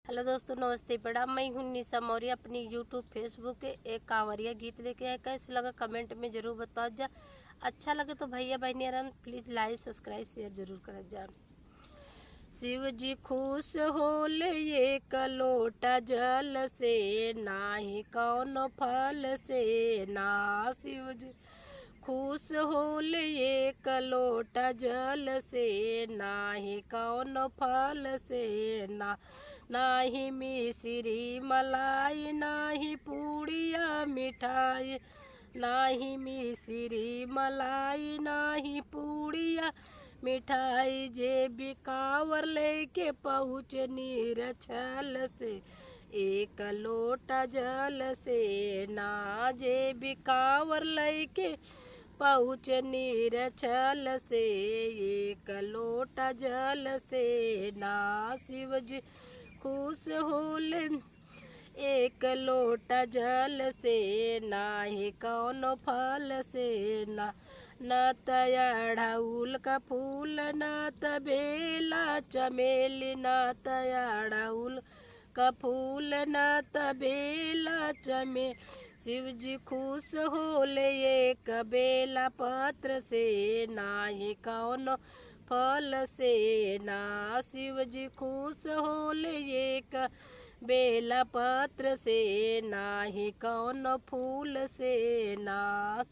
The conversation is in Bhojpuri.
हेलो दोस्तों, नमस्ते प्रणाम। मैं हूं निशा मौर्य। अपनी यूट्यूब फेसबुक पे एक कांवरिया गीत लेके आए। कैसे लगा कमेंट में जरूर बताओ जा। अच्छा लगे तो भैया बहनी प्लीज़ लाइक सब्सक्राइब शेयर जरूर कर जा। शिव जी खुश होले एक लोटा जल से, नाही कौन फल से ना। शिव जी खुश होले एक लोटा जल से, नाही कौन फल से ना। नाही मिश्री मलाई, नाही पूड़िया मिठाई, नाही मिश्री मलाई, नाही पूड़िया मिठाई। जे बिकावर लेके पहुँच नीरछल से, एक लोटा जल से ना। जे बिकावर लेके पहुँच नीरछल से, एक लोटा जल से ना। शिव जी खुश होले एक लोटा जल से, नाही कौन फल से ना। न तयाढ़ाउल का फूल, न तबेला चमेली, न तयाढ़ाउल का फूल, न तबेला चमेली। शिव जी खुश होले एक बेला पत्र से, नाही कौन फल से ना। शिव जी खुश होले एक बेला पत्र से, नाही कौन फूल से ना।